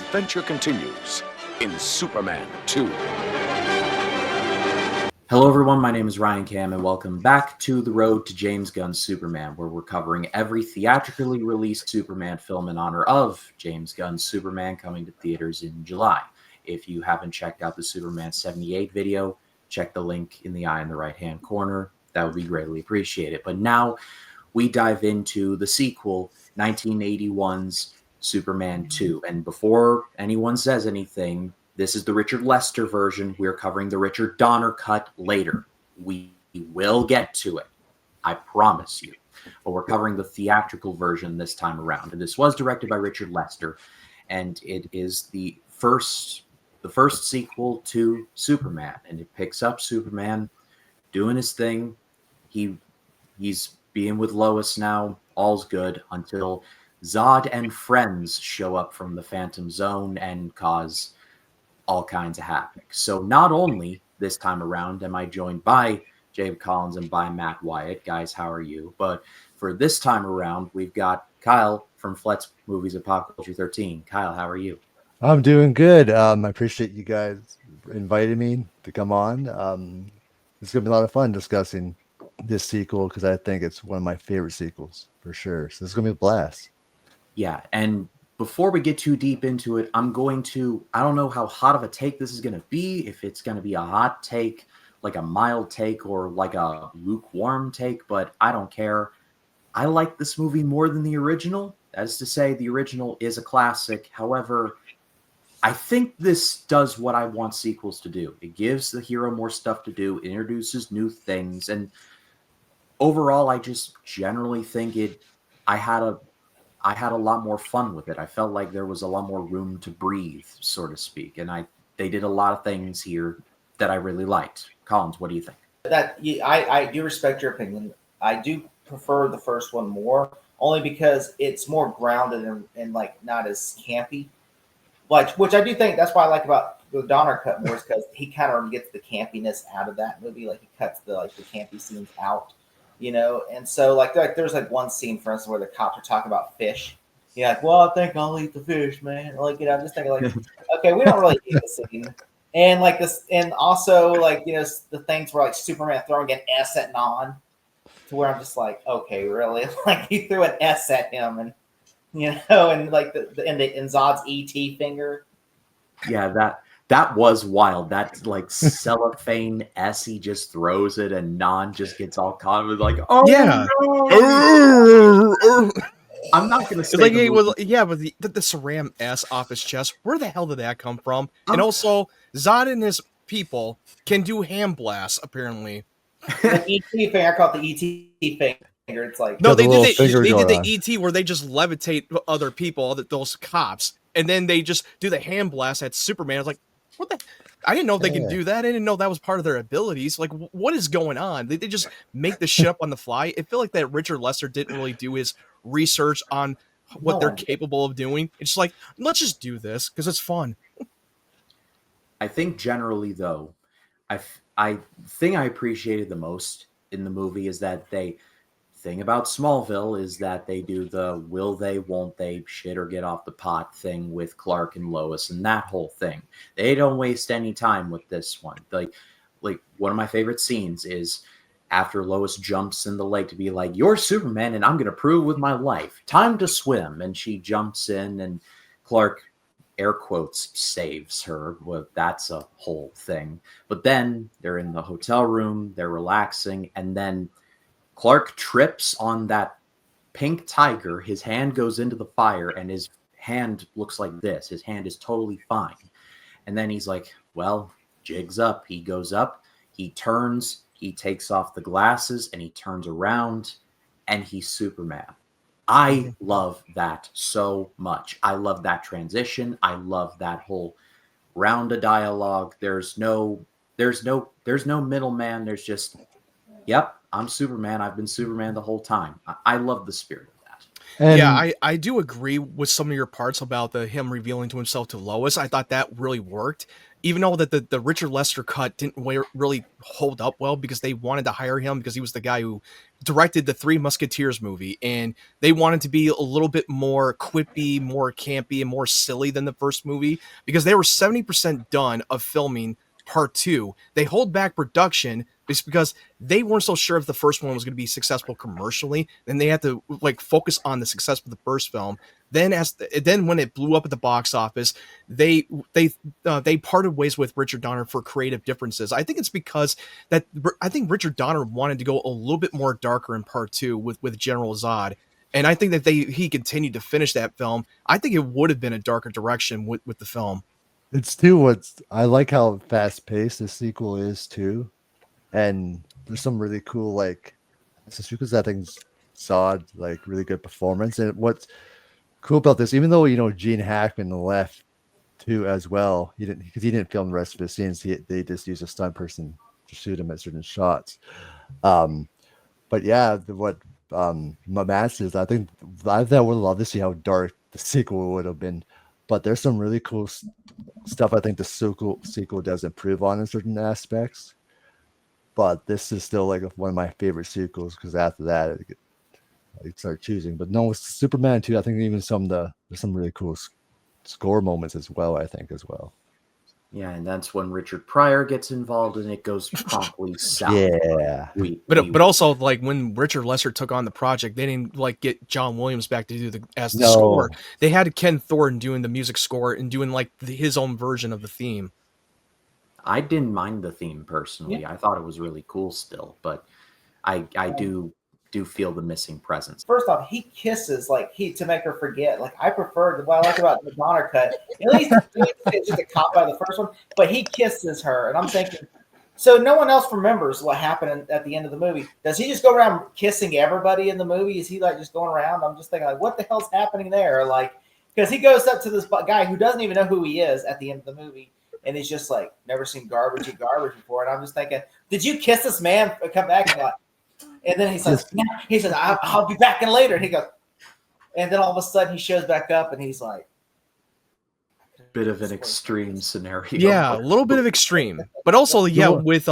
adventure continues in Superman 2. Hello everyone, my name is Ryan Cam and welcome back to The Road to James Gunn's Superman, where we're covering every theatrically released Superman film in honor of James Gunn's Superman coming to theaters in July. If you haven't checked out the Superman 78 video, check the link in the eye in the right-hand corner. That would be greatly appreciated. But now we dive into the sequel, 1981's Superman 2. And before anyone says anything, this is the Richard Lester version. We're covering the Richard Donner cut later. We will get to it. I promise you. But we're covering the theatrical version this time around. And this was directed by Richard Lester. And it is the first sequel to Superman. And it picks up Superman doing his thing. He's being with Lois now. All's good until Zod and friends show up from the Phantom Zone and cause all kinds of havoc. So not only this time around am I joined by Jacob Collins and by Matt Wyatt. Guys, how are you? But for this time around, we've got Kyle from Flet's Movies of Pop Culture 13. Kyle, how are you? I'm doing good. I appreciate you guys inviting me to come on. It's going to be a lot of fun discussing this sequel because I think it's one of my favorite sequels for sure. So it's going to be a blast. Yeah, and before we get too deep into it, I don't know how hot of a take this is going to be, if it's going to be a hot take, like a mild take, or like a lukewarm take, but I don't care. I like this movie more than the original. That is to say, the original is a classic. However, I think this does what I want sequels to do. It gives the hero more stuff to do, introduces new things, and overall, I just generally think I had a lot more fun with it. I felt like there was a lot more room to breathe, so to speak. And they did a lot of things here that I really liked. Collins, what do you think? I do respect your opinion. I do prefer the first one more, only because it's more grounded and like not as campy. Which I do think that's why I like about the Donner cut more, is because he kind of gets the campiness out of that movie. Like he cuts the campy scenes out. And so like there's like one scene, for instance, where the cops are talking about fish. You're like, well, I think I'll eat the fish, man. Like, I'm just thinking like, okay, we don't really eat the scene. And like this, and also like, the things where like Superman throwing an S at Non, to where I'm just like, okay, really? Like he threw an S at him, and and like in Zod's ET finger. Yeah, that was wild. That like cellophane S, he just throws it, and Non just gets all caught with like, oh yeah. No! I'm not gonna say it's like it was, with the Saram S off his chest. Where the hell did that come from? And also, Zod and his people can do hand blasts, apparently. The ET finger, I call it the ET finger. It's like no, they did the ET where they just levitate other people, those cops, and then they just do the hand blast at Superman. I was like, what the? I didn't know they could do that. I didn't know that was part of their abilities. Like, what is going on? They just make the shit up on the fly. I feel like that Richard Lester didn't really do his research on what they're capable of doing. It's just like, let's just do this because it's fun. I think generally, though, I thing I appreciated the most in the movie is that thing about Smallville is that they do the will they, won't they, shit or get off the pot thing with Clark and Lois and that whole thing. They don't waste any time with this one. Like one of my favorite scenes is after Lois jumps in the lake to be like, you're Superman and I'm going to prove with my life. Time to swim. And she jumps in and Clark, air quotes, saves her. Well, that's a whole thing. But then they're in the hotel room, they're relaxing, and then Clark trips on that pink tiger. His hand goes into the fire and his hand looks like this. His hand is totally fine. And then he's like, well, jig's up. He goes up, he turns, he takes off the glasses and he turns around and he's Superman. I love that so much. I love that transition. I love that whole round of dialogue. There's no middleman. There's just, yep, I'm Superman. I've been Superman the whole time. I love the spirit of that. And yeah, I do agree with some of your parts about him revealing to himself to Lois. I thought that really worked. even though that the Richard Lester cut didn't really hold up well because they wanted to hire him because he was the guy who directed the Three Musketeers movie, and they wanted to be a little bit more quippy, more campy, and more silly than the first movie because they were 70% done of filming part 2. They hold back production just because they weren't so sure if the first one was going to be successful commercially. Then they had to like focus on the success of the first film. Then when it blew up at the box office, they parted ways with Richard Donner for creative differences. I think it's because I think Richard Donner wanted to go a little bit more darker in part 2 with General Zod. And I think that he continued to finish that film. I think it would have been a darker direction with the film. It's too I like how fast paced the sequel is too. And there's some really cool like because I think Zod like really good performance. And what's cool about this, even though Gene Hackman left too as well, he didn't film the rest of his scenes. They just used a stunt person to shoot him at certain shots. But yeah, what Matt says, I think I would love to see how dark the sequel would have been. But there's some really cool stuff I think the sequel does improve on in certain aspects. But this is still like one of my favorite sequels because after that I start choosing. But no, it's Superman 2. I think even there's some really cool score moments as well. I think as well. Yeah, and that's when Richard Pryor gets involved, and it goes promptly south. Yeah, but also like when Richard Lester took on the project, they didn't like get John Williams back to do the score. They had Ken Thornton doing the music score and doing like his own version of the theme. I didn't mind the theme personally. Yeah. I thought it was really cool still, but I do feel the missing presence. First off, he kisses to make her forget. Like I prefer what I like about the Donner cut. At least it's just a cop out of the first one, but he kisses her, and I'm thinking, so no one else remembers what happened at the end of the movie. Does he just go around kissing everybody in the movie? Is he like just going around? I'm just thinking like, what the hell's happening there? Like, because he goes up to this guy who doesn't even know who he is at the end of the movie. And he's just like, never seen garbage before. And I'm just thinking, did you kiss this man? Come back and then he says, I'll be back in later. And he goes, and then all of a sudden he shows back up and he's like, bit of an extreme scenario. Yeah, a little bit of extreme, but also with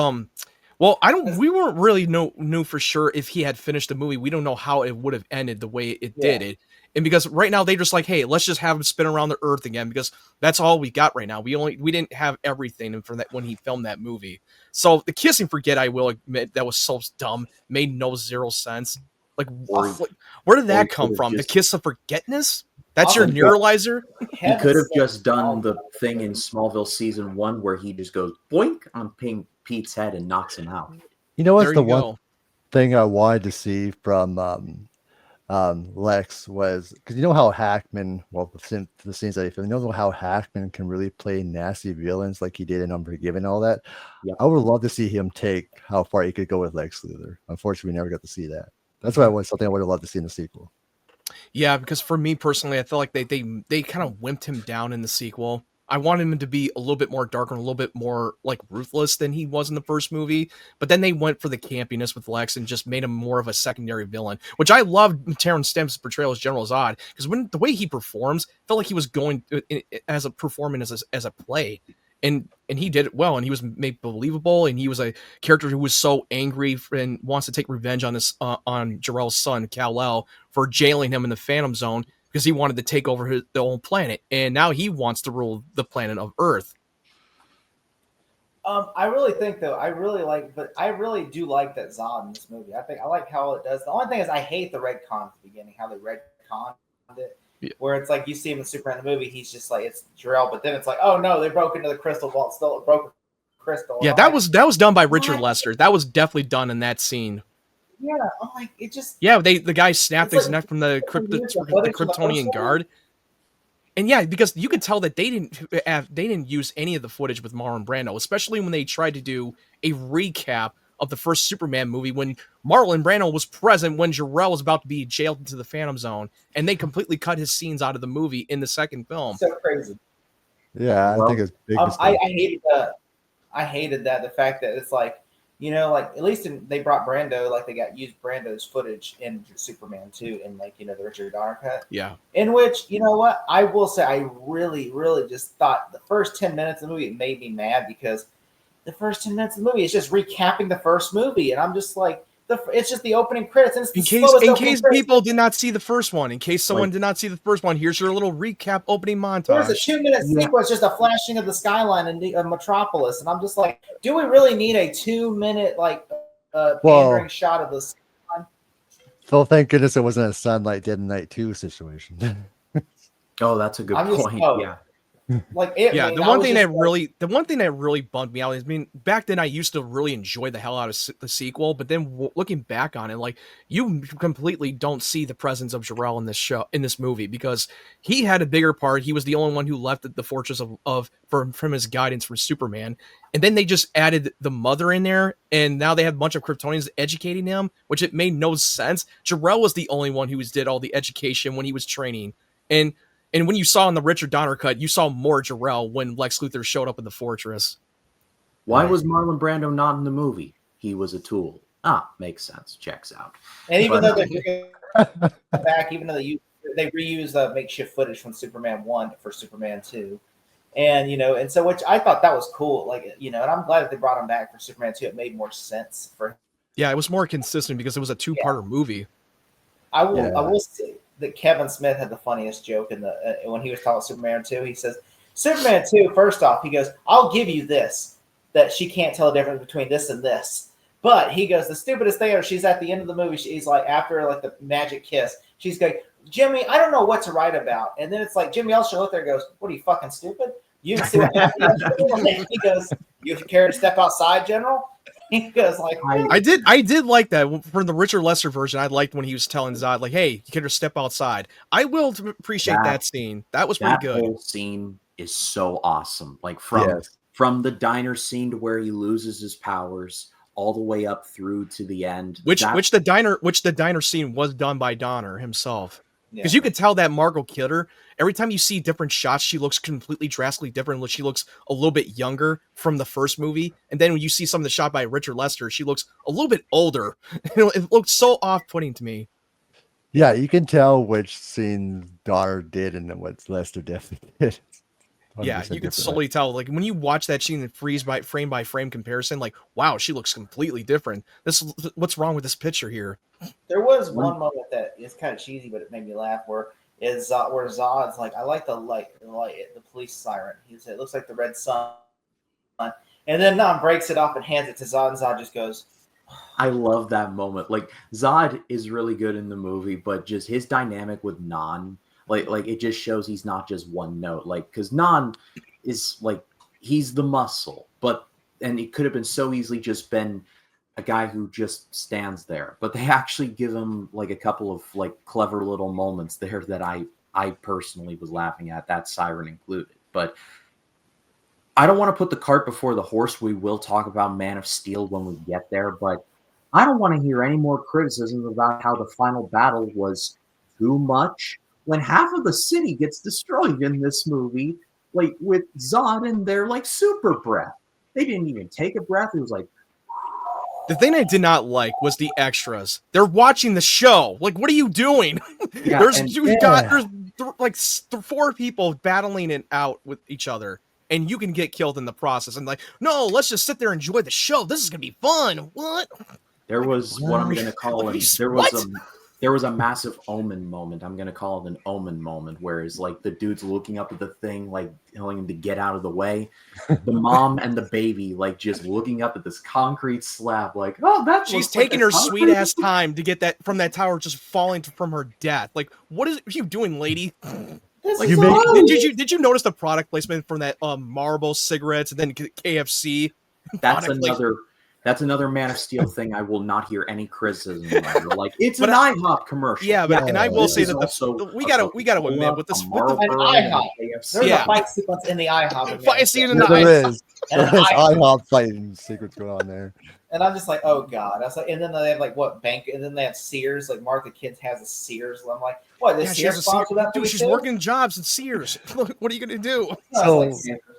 we weren't really knew for sure if he had finished the movie. We don't know how it would have ended the way it did it. And because right now they just like, hey, let's just have him spin around the earth again because that's all we got right now. We didn't have everything for that when he filmed that movie. So the kiss and forget, I will admit, that was so dumb, made zero sense. Like, where did that come from? The kiss of forgetness? That's your neuralizer? He could have just done the thing in Smallville season 1 where he just goes boink on Pete's head and knocks him out. You know what's the one thing I wanted to see from Lex was because you know how Hackman, the scenes that he filmed, you know how Hackman can really play nasty villains like he did in Unforgiven and all that. Yeah. I would love to see him take how far he could go with Lex Luthor. Unfortunately, we never got to see that. That's why something I would have loved to see in the sequel. Yeah, because for me personally, I feel like they kind of wimped him down in the sequel. I wanted him to be a little bit more darker and a little bit more like ruthless than he was in the first movie. But then they went for the campiness with Lex and just made him more of a secondary villain, which I loved Terrence Stamp's portrayal as General Zod because when the way he performs felt like he was going as a performance as a play. And he did it well, and he was made believable, and he was a character who was so angry and wants to take revenge on Jor-El's son, Kal-El, for jailing him in the Phantom Zone because he wanted to take over the whole planet, and now he wants to rule the planet of Earth. I really think though, I really do like that Zod in this movie. I like how it does. The only thing is I hate the retcon at the beginning, how they retconned it. Yeah. Where it's like you see him in Superman the movie, he's just like it's Jor-El, but then it's like, oh no, they broke into the crystal vault, still broke crystal. Yeah, that was done by Richard Lester. That was definitely done in that scene. Yeah, I'm like it just. Yeah, the guy snapped his neck from the Kryptonian guard, and yeah, because you could tell that they didn't use any of the footage with Marlon Brando, especially when they tried to do a recap of the first Superman movie when Marlon Brando was present when Jor-El was about to be jailed into the Phantom Zone, and they completely cut his scenes out of the movie in the second film. So crazy. Yeah, I think it's big. I hated that. The fact that it's like You know, like at least they brought Brando, like they got used Brando's footage in Superman 2 in like, you know, the Richard Donner cut. Yeah. In which, you know what, I will say I really, really just thought the first 10 minutes of the movie, it made me mad because the first 10 minutes of the movie is just recapping the first movie. And I'm just like, it's just the opening credits. And it's in case people did not see the first one, in case someone did not see the first one, here's your little recap opening montage. There's a 2-minute sequence, just a flashing of the skyline in Metropolis. And I'm just like, do we really need a 2-minute, like, pandering shot of this? Well, thank goodness it wasn't a Sunlight Dead in Night 2 situation. Oh, that's a good point. Yeah. Like the one thing that really bummed me out is, I mean, back then I used to really enjoy the hell out of the sequel, but then looking back on it, like, you completely don't see the presence of Jor-El in this movie, because he had a bigger part. He was the only one who left the fortress from his guidance from Superman, and then they just added the mother in there, and now they have a bunch of Kryptonians educating him, which it made no sense. Jor-El was the only one who did all the education when he was training, and when you saw in the Richard Donner cut, you saw more Jor-El when Lex Luthor showed up in the fortress. Why was Marlon Brando not in the movie? He was a tool. Makes sense. Checks out. And even though they back, even though they reuse the makeshift footage from Superman 1 for Superman 2. And, you know, and so, which I thought that was cool. Like, you know, and I'm glad that they brought him back for Superman 2. It made more sense for him. Yeah, it was more consistent because it was a two-parter movie. I will say that Kevin Smith had the funniest joke in the when he was talking about Superman 2. He says, Superman 2, first off, he goes, I'll give you this, that she can't tell the difference between this and this. But he goes, the stupidest thing, she's at the end of the movie, she's like, after like the magic kiss, she's going, Jimmy, I don't know what to write about. And then it's like, Jimmy Olsen looked there and goes, what are you, fucking stupid? You didn't see what happened. He goes, you care to step outside, General? He goes like, I did like that for the Richard Lester version. I liked when he was telling Zod, like, hey, you can just step outside. I will appreciate that scene. That was pretty good. That whole scene is so awesome. Like from the diner scene to where he loses his powers all the way up through to the end. Which the diner scene was done by Donner himself. Because you could tell that Margot Kidder, every time you see different shots, she looks completely drastically different. She looks a little bit younger from the first movie. And then when you see some of the shot by Richard Lester, she looks a little bit older. It looks so off-putting to me. Yeah, you can tell which scene Donner did and what Lester definitely did. Yeah, you can solely tell. Like, when you watch that scene in frame by frame comparison, like, wow, she looks completely different. What's wrong with this picture here? There was one moment that is kind of cheesy, but it made me laugh. Where Zod's like, I like the police siren. He said, it looks like the red sun, and then Nan breaks it off and hands it to Zod, and Zod just goes. I love that moment. Like, Zod is really good in the movie, but just his dynamic with Nan. Like it just shows he's not just one note. Like, because Nan is like, he's the muscle, and it could have been so easily just been a guy who just stands there. But they actually give him like a couple of like clever little moments there that I personally was laughing at, that siren included. But I don't want to put the cart before the horse. We will talk about Man of Steel when we get there, but I don't want to hear any more criticisms about how the final battle was too much. When half of the city gets destroyed in this movie, like with Zod and their like super breath. They didn't even take a breath. It was like, the thing I did not like was the extras. They're watching the show. Like, what are you doing? Yeah, there's like 4 people battling it out with each other, and you can get killed in the process. And like, no, let's just sit there and enjoy the show. This is gonna be fun. What? There was what I'm gonna call it. There was a massive Omen moment. I'm going to call it an Omen moment, whereas like the dude's looking up at the thing, like telling him to get out of the way. The mom and the baby, like just looking up at this concrete slab, like, oh, she's taking her sweet ass time to get that from that tower, just falling from her death. Like, what are you doing, lady? Like, did you notice the product placement from that Marlboro cigarettes and then KFC? That's another Man of Steel thing I will not hear any criticism about. Like, it's an IHOP commercial. Yeah, but and I will say that we gotta admit with this an IHOP. There's a fight sequence in the IHOP. Fight scene in the IHOP. There's IHOP fighting secrets going on there. And I'm just like, oh god. I was like, and then they have like what bank? And then they have Sears. Like Martha Kidd has a Sears. I'm like, what? This Sears sponsor that? Dude, she's working jobs at Sears. What are you gonna do? So,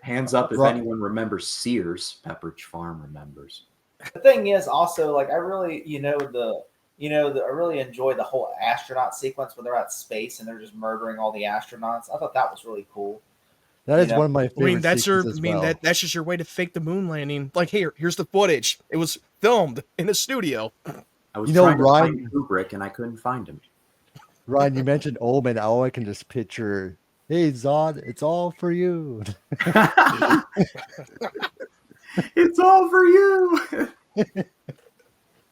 hands up if anyone remembers Sears. Pepperidge Farm remembers. the thing is also like I really, I really enjoy the whole astronaut sequence when they're at space and they're just murdering all the astronauts. I thought that was really cool. That You is know, one of my I favorite mean, that's your. I sequences as mean, well. that's just your way to fake the moon landing. Like, here's the footage. It was filmed in a studio. I was You know, trying to Ryan- find Kubrick and I couldn't find him. Ryan, you mentioned Omen. All I can just picture, hey Zod, it's all for you. It's all for you.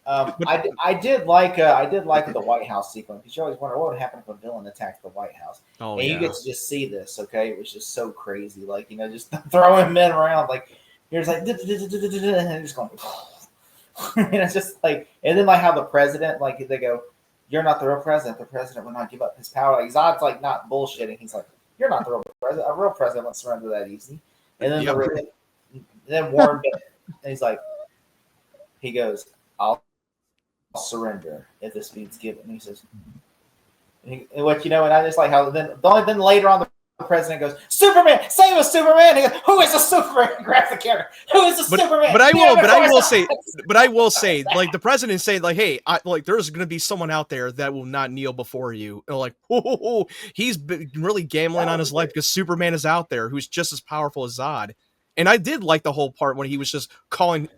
I did like the White House sequence because you always wonder what would happen if a villain attacked the White House. Oh And yeah. you get to just see this, okay? It was just so crazy. Like, just throwing men around. Like, here's like, and just going, and it's just like, and then like how the president, like, they go, you're not the real president. The president would not give up his power. Like, Zod's like not bullshitting. He's like, you're not the real president. A real president won't surrender that easy. And then, Yep. then Warren Bennett, and he's like, he goes, I'll surrender if this means given. And he says, and I just like how then later on the president goes, Superman, save us, Superman. He goes, who is the Superman? He grabs the camera. Who is the Superman? But I Yeah, will say, like the president said, like, hey, there's gonna be someone out there that will not kneel before you. And like, he's been really gambling on his life because Superman is out there who's just as powerful as Zod. And I did like the whole part when he was just calling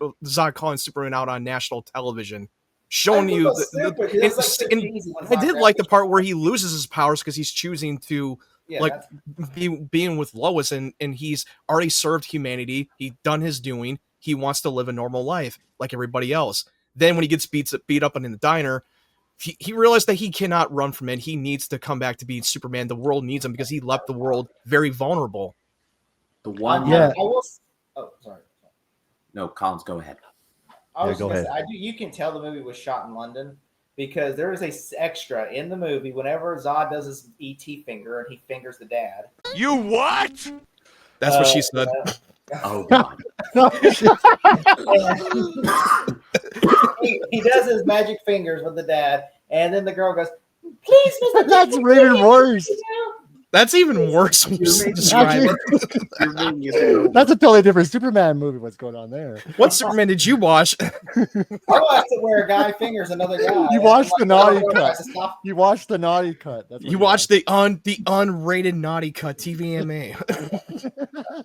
Superman out on national television, showing you. I did like the part where he loses his powers because he's choosing to being with Lois, and he's already served humanity. He's done his doing. He wants to live a normal life like everybody else. Then when he gets beat up in the diner, he realized that he cannot run from it. He needs to come back to being Superman. The world needs him because he left the world very vulnerable. The one, Yeah. Oh, sorry. No, Collins, go ahead. I was go gonna ahead. say, you can tell the movie was shot in London because there is a extra in the movie whenever Zod does his ET finger and he fingers the dad. You what? That's what she said. Oh God. He does his magic fingers with the dad, and then the girl goes, "Please, Mr. That's Jackson, even please." worse. That's even worse when you describe it. That's a totally different Superman movie. What's going on there? What Superman did you watch? I watched it where a guy fingers another guy. You watched the naughty cut. cut. You watched the naughty cut. That's what You watched the unrated naughty cut TVMA.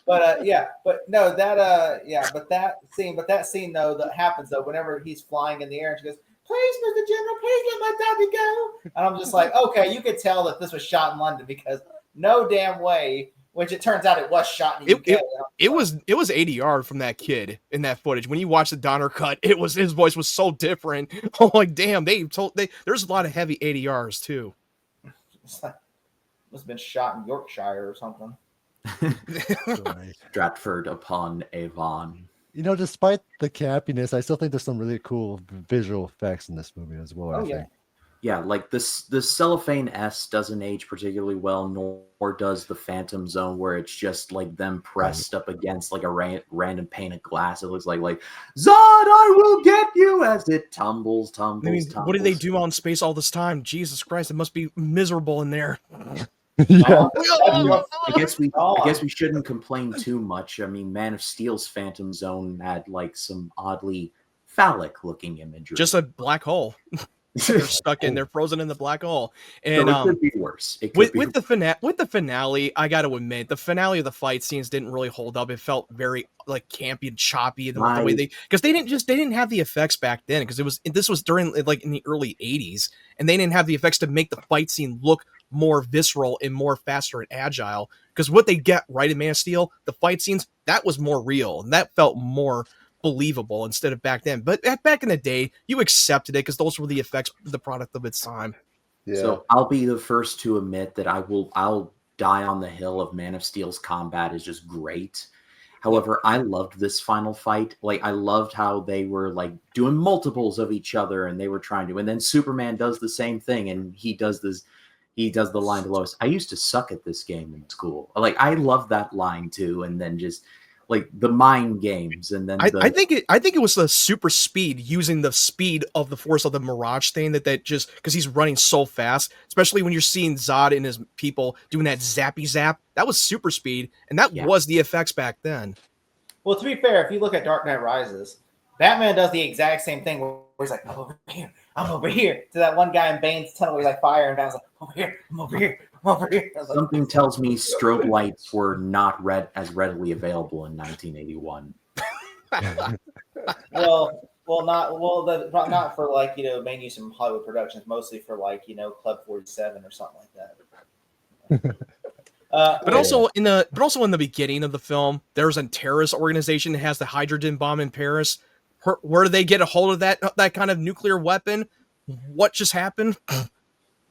but that scene though that happens though whenever he's flying in the air and she goes, "Please, Mr. General, please let my daddy go." And I'm just like, okay, you could tell that this was shot in London because no damn way. Which it turns out it was shot in the UK. It was ADR from that kid in that footage. When you watch the Donner cut, his voice was so different. Oh, like damn, there's a lot of heavy ADRs too. It's like, must have been shot in Yorkshire or something. Right. Stratford upon Avon. Despite the campiness, I still think there's some really cool visual effects in this movie as well. Oh, I yeah. think. Yeah, like the cellophane S doesn't age particularly well, nor does the Phantom Zone, where it's just like them pressed up against like a random pane of glass. It looks like Zod, I will get you as it tumbles. I mean, what did they do out in space all this time? Jesus Christ, it must be miserable in there. Yeah. I guess we shouldn't complain too much. I mean, Man of Steel's Phantom Zone had like some oddly phallic looking imagery. Just a black hole. They're stuck in. They're frozen in the black hole. And so it could be worse. With the finale, I got to admit, the finale of the fight scenes didn't really hold up. It felt very like campy and choppy the way because they didn't have the effects back then because this was during like in the early 80s and they didn't have the effects to make the fight scene look more visceral and more faster and agile. Because what they get right in Man of Steel, the fight scenes, that was more real and that felt more believable instead of back then. But back in the day, you accepted it because those were the effects, the product of its time. Yeah. So I'll be the first to admit that I'll die on the hill of Man of Steel's combat is just great. However, I loved this final fight. Like I loved how they were like doing multiples of each other and they were trying to, and then Superman does the same thing and he does the line to Lois. I used to suck at this game in school. Like I love that line too. And then just like the mind games, and then I think it was the super speed, using the speed of the force of the Mirage thing that just because he's running so fast, especially when you're seeing Zod and his people doing that zappy zap. That was super speed, and that was the effects back then. Well, to be fair, if you look at Dark Knight Rises, Batman does the exact same thing where he's like, I'm over here. To that one guy in Bane's tunnel where he's like fire, and Batman's like, over here, I'm over here, I'm over here. Like, Something tells me strobe lights were not as readily available in 1981. Not for like main use in Hollywood productions, mostly for like Club 47 or something like that. But also in the beginning of the film, there's a terrorist organization that has the hydrogen bomb in Paris. Where do they get a hold of that kind of nuclear weapon? What just happened?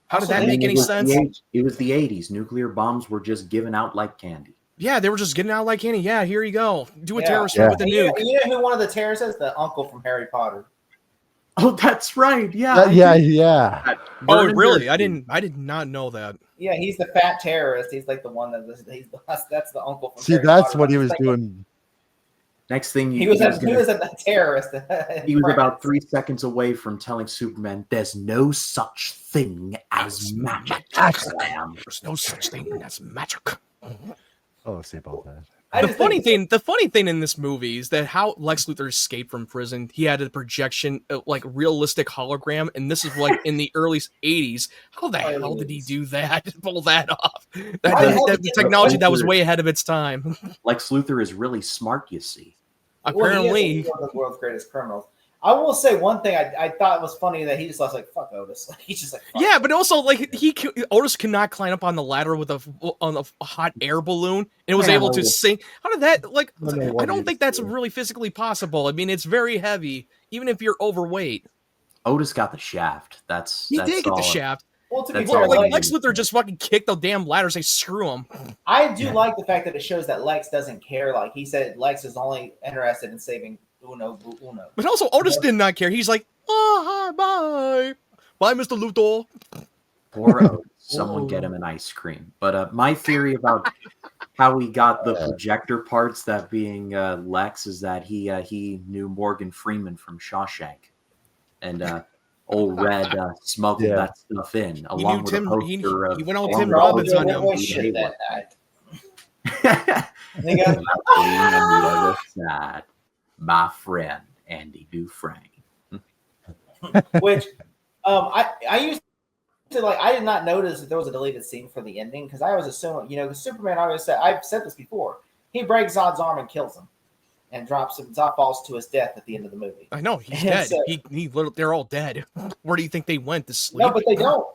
How did that make any sense? It was the 80s. Nuclear bombs were just given out like candy. Yeah, they were just getting out like candy. Yeah, here you go. Do a terrorist with the nuke. You know who one of the terrorists is? The uncle from Harry Potter. Oh, that's right. Yeah. Yeah. Oh, really? I did not know that. Yeah, he's the fat terrorist. He's like the one that's the uncle from See, Harry that's Potter. what he was doing. Next thing he was a terrorist. He was about 3 seconds away from telling Superman, "There's no such thing as magic." There's no such thing as magic. Oh, see about that. The funny thing in this movie is that how Lex Luthor escaped from prison, he had a projection, like realistic hologram, and this is like in the early 80s. How the hell did he do that? Pull that off? The technology that was way ahead of its time. Lex Luthor is really smart, you see. Apparently, he is one of the world's greatest criminals. I will say one thing I thought was funny that he just was like, fuck Otis. Like, he's just like, fuck yeah, but also like Otis cannot climb up on the ladder with a hot air balloon and was able to sing. How did that like? I don't think that's really physically possible. I mean, it's very heavy, even if you're overweight. Otis got the shaft. He did get the shaft. Well, to be That's fair, all Lex Luthor just fucking kicked the damn ladder and say screw him. I do like the fact that it shows that Lex doesn't care. Like he said, Lex is only interested in saving Uno. But also, Otis did not care. He's like, oh, hi, bye, Mr. Luthor. Poor Otis. Someone get him an ice cream. But my theory about how he got the projector parts, that being Lex, is that he knew Morgan Freeman from Shawshank, and old Red smuggled that stuff in along with a poster of. He went on Tim Robbins on him. Shit that night. My friend Andy Dufresne. Which I used to like. I did not notice that there was a deleted scene for the ending because I was assuming, because Superman always said, I've said this before, he breaks Zod's arm and kills him and drops him. Zod falls to his death at the end of the movie. I know he's dead. So, they're all dead. Where do you think they went to sleep? No, but they don't.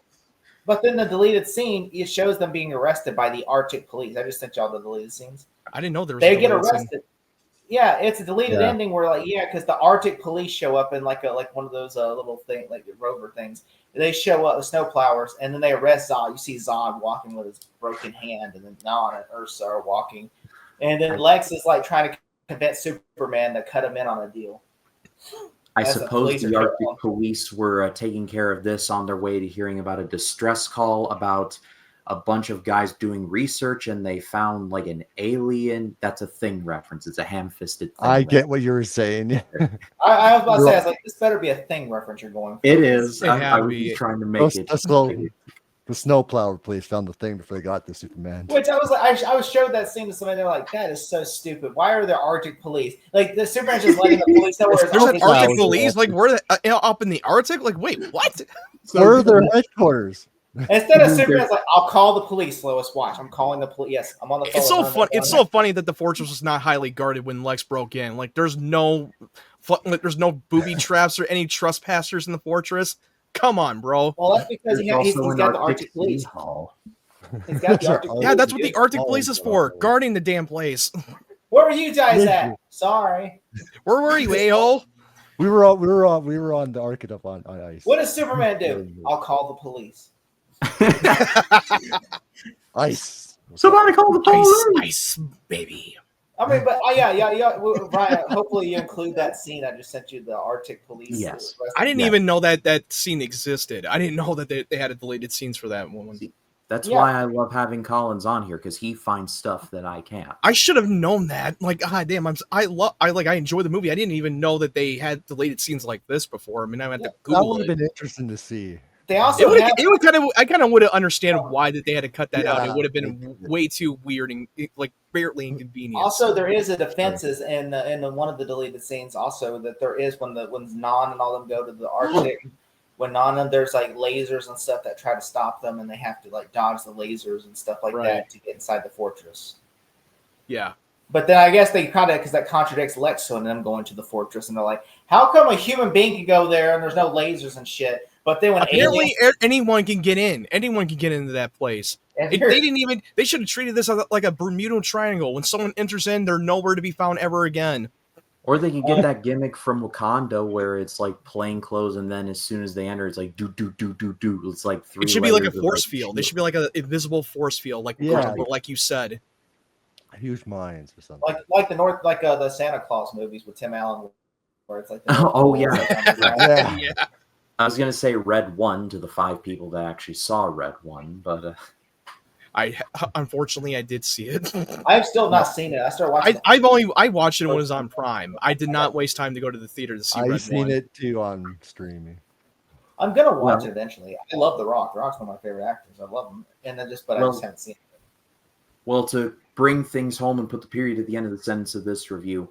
But then the deleted scene, it shows them being arrested by the Arctic police. I just sent y'all the deleted scenes. I didn't know there was. They get arrested. Yeah, it's a deleted ending where because the Arctic police show up in like one of those little thing, like the rover things. They show up, the snowplowers, and then they arrest Zod. You see Zod walking with his broken hand, and then Nan and Ursa are walking, and then Lex is like trying to convince Superman to cut him in on a deal. I suppose the Arctic police were taking care of this on their way to hearing about a distress call about a bunch of guys doing research, and they found like an alien. That's a Thing reference. It's a ham-fisted thing. I get what you were saying. I was about to say, I was like, this better be a Thing reference you're going for. It is. I was trying to make it. The snowplower police found the Thing before they got to Superman. Which I was like, I was showed that scene to somebody. They're like, that is so stupid. Why are there Arctic police? Like the Superman just letting the police know where there's an Arctic police. Like we're up in the Arctic. Like wait, what? Where are their headquarters? Instead of Superman's like, I'll call the police, Lois. Watch, I'm calling the police. Yes, I'm on the phone. It's so fun. It's so funny that the fortress was not highly guarded when Lex broke in. Like, there's no booby traps or any trespassers in the fortress. Come on, bro. Well, that's because he's got the Arctic police. He's got the Arctic. Yeah, that's what the Arctic police is for, guarding the damn place. Where were you guys at? Sorry. Where were you, a-hole? We were on the Arctic up on ice. What does Superman do? I'll call the police. Ice. Somebody call the police. Ice, baby. I mean, but yeah. Ryan, hopefully you include that scene. I just sent you the Arctic police. Yes. I didn't even know that scene existed. I didn't know that they had deleted scenes for that one. That's why I love having Collins on here, because he finds stuff that I can't. I should have known that. Like, damn, I enjoy the movie. I didn't even know that they had deleted scenes like this before. I mean, I had to Google That would have it. been interesting to see. They also have, I kind of would understand why that they had to cut that out. It Yeah, would have been way too weird and like barely inconvenient. also there is a defenses in one of the deleted scenes. Also, that there is when Non and all them go to the Arctic. When Non and there's like lasers and stuff that try to stop them, and they have to like dodge the lasers and stuff like that to get inside the fortress. Yeah. But then I guess they kind of, because that contradicts Lexo and them going to the fortress, and they're like, how come a human being can go there and there's no lasers and shit? But then when apparently anyone can get in, anyone can get into that place. They didn't even. They should have treated this like a Bermuda Triangle. When someone enters in, they're nowhere to be found ever again. Or they can get that gimmick from Wakanda where it's like plain clothes, and then as soon as they enter, it's like do do do do do. It's like three. It should be like a layers of, force like, field. It should be like an invisible force field, like like you said. Huge minds or something. Like the Santa Claus movies with Tim Allen, where it's like yeah. Yeah. I was gonna say Red 1 to the 5 people that actually saw Red 1, but unfortunately I did see it. I've still not seen it. I started watching. I watched it when it was on Prime. I did not waste time to go to the theater to see Red 1. I've seen it too on streaming. I'm gonna watch it eventually. I love The Rock. The Rock's one of my favorite actors. I love him, and then I just haven't seen it. Well, to bring things home and put the period at the end of the sentence of this review,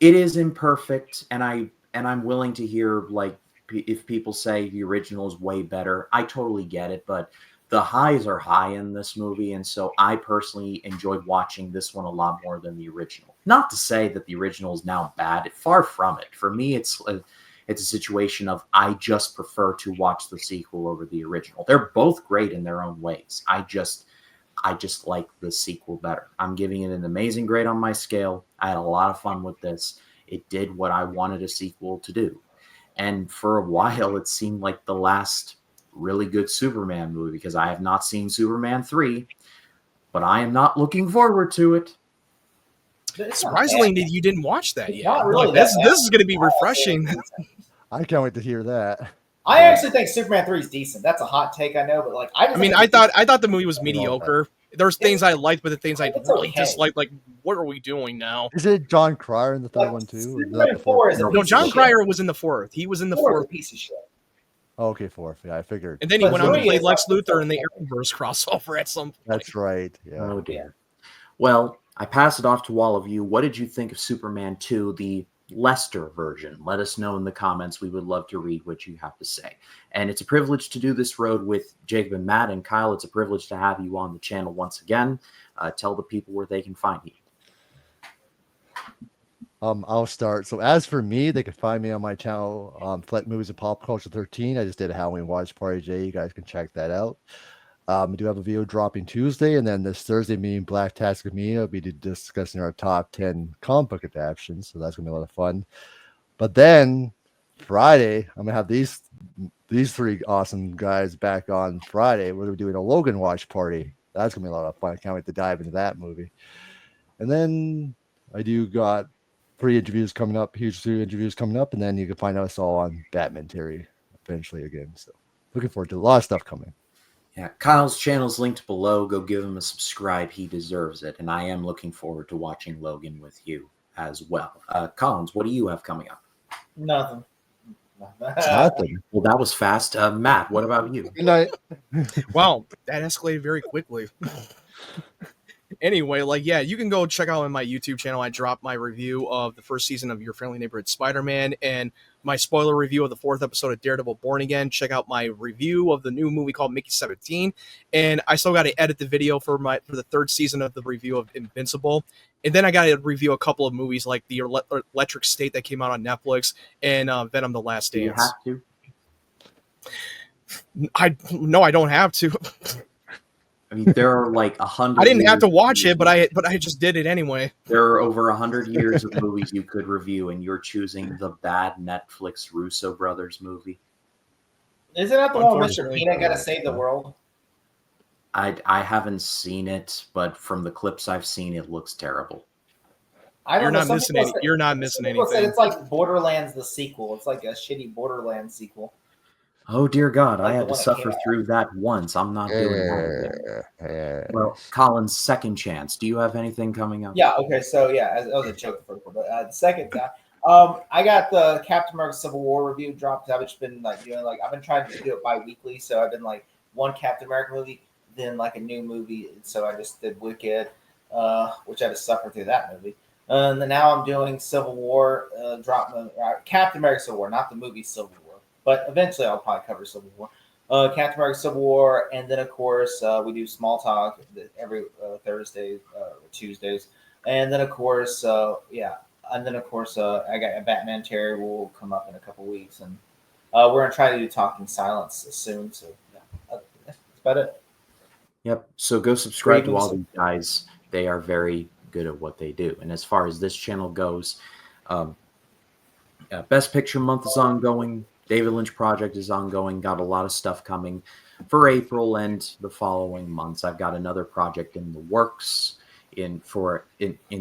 it is imperfect, and I'm willing to hear like if people say the original is way better. I totally get it, but the highs are high in this movie, and so I personally enjoyed watching this one a lot more than the original. Not to say that the original is now bad. Far from it. For me, it's a situation of I just prefer to watch the sequel over the original. They're both great in their own ways. I just like the sequel better. I'm giving it an amazing grade on my scale. I had a lot of fun with this. It did what I wanted a sequel to do. And for a while, it seemed like the last really good Superman movie, because I have not seen Superman 3, but I am not looking forward to it. Surprisingly, you didn't watch that yet. Not really. This is going to be refreshing. I can't wait to hear that. I actually think Superman 3 is decent. That's a hot take, I know, but like I thought the movie was mediocre. There's things I liked, but the things I really disliked, like what are we doing now? Is it John Cryer in the third one too? Superman 4 is No, John Cryer was in the fourth. He was in the fourth piece of shit. Oh, okay, fourth. Yeah, I figured. And then he went on to play Lex Luthor in the Arrowverse crossover at some point. That's right. Yeah. Oh dear. Well, I pass it off to all of you. What did you think of Superman 2, the Lester version? Let us know in the comments. We would love to read what you have to say. And it's a privilege to do this road with Jacob and Matt. And Kyle, it's a privilege to have you on the channel once again. Tell the people where they can find you. I'll start. So as for me, they can find me on my channel, Flet Movies and Pop Culture 13. I just did a Halloween watch party today. You guys can check that out. I do have a video dropping Tuesday, and then this Thursday, me and Black Task of Me, I'll be discussing our top 10 comic book adaptations. So that's gonna be a lot of fun. But then Friday, I'm gonna have these three awesome guys back on Friday. We're doing a Logan watch party. That's gonna be a lot of fun. I can't wait to dive into that movie. And then I do got huge 3 interviews coming up, and then you can find us all on Batman Terry eventually again. So looking forward to a lot of stuff coming. Yeah, Kyle's channel's linked below. Go give him a subscribe. He deserves it. And I am looking forward to watching Logan with you as well. Collins, what do you have coming up? Nothing. Nothing. Well, that was fast. Matt, what about you? Good night. Wow, that escalated very quickly. Anyway, you can go check out on my YouTube channel. I dropped my review of the first season of Your Friendly Neighborhood Spider-Man and my spoiler review of the 4th episode of Daredevil Born Again. Check out my review of the new movie called Mickey 17. And I still got to edit the video for the 3rd season of the review of Invincible. And then I got to review a couple of movies like The Electric State that came out on Netflix and Venom: The Last Dance. Do you have to? No, I don't have to. I mean, there are like 100. I didn't have to watch it, but I just did it anyway. There are over 100 years of movies you could review, and you're choosing the bad Netflix Russo brothers movie. Isn't that the one with Mr. Peanut got to save the world? I haven't seen it, but from the clips I've seen, it looks terrible. You're not missing anything. It's like Borderlands the sequel. It's like a shitty Borderlands sequel. Oh, dear God, Like I had to suffer through that once. I'm not doing that again. Well, Colin's second chance. Do you have anything coming up? Yeah, okay, so yeah, that was a joke for but the second time. I got the Captain America Civil War review dropped. I've just been like doing I've been trying to do it bi-weekly, so I've been like one Captain America movie, then like a new movie. So I just did Wicked, which I had to suffer through that movie. And then now I'm doing Civil War, Captain America Civil War, not the movie Civil War, but eventually I'll probably cover Civil War. Captain America Civil War, and then of course we do Small Talk every Thursday or Tuesdays, and then of course and then of course I got a Batman Terry will come up in a couple weeks, and we're gonna try to do Talking Silence soon. So that's about it. Yep. So go subscribe to all these guys. They are very good at what they do. And as far as this channel goes, Best Picture month is ongoing. David Lynch Project is ongoing. Got a lot of stuff coming for April and the following months. I've got another project in the works in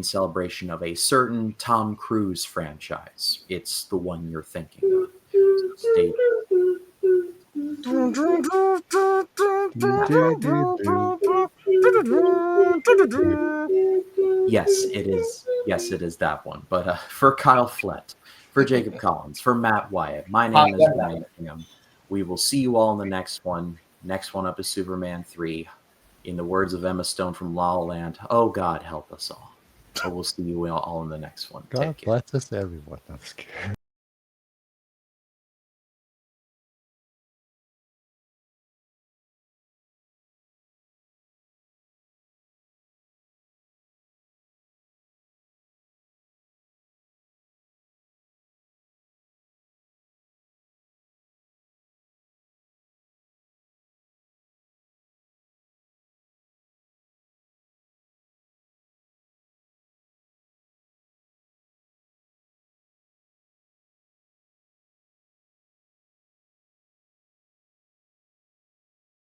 celebration of a certain Tom Cruise franchise. It's the one you're thinking of. So stay Yes, it is. Yes, it is that one. But for Kyle Flett, for Jacob Collins, for Matt Wyatt, my name is Ryan Kingham. We will see you all in the next one. Next one up is Superman 3. In the words of Emma Stone from La La Land, oh God, help us all. So we'll see you all in the next one. God bless us, everyone. I'm scared.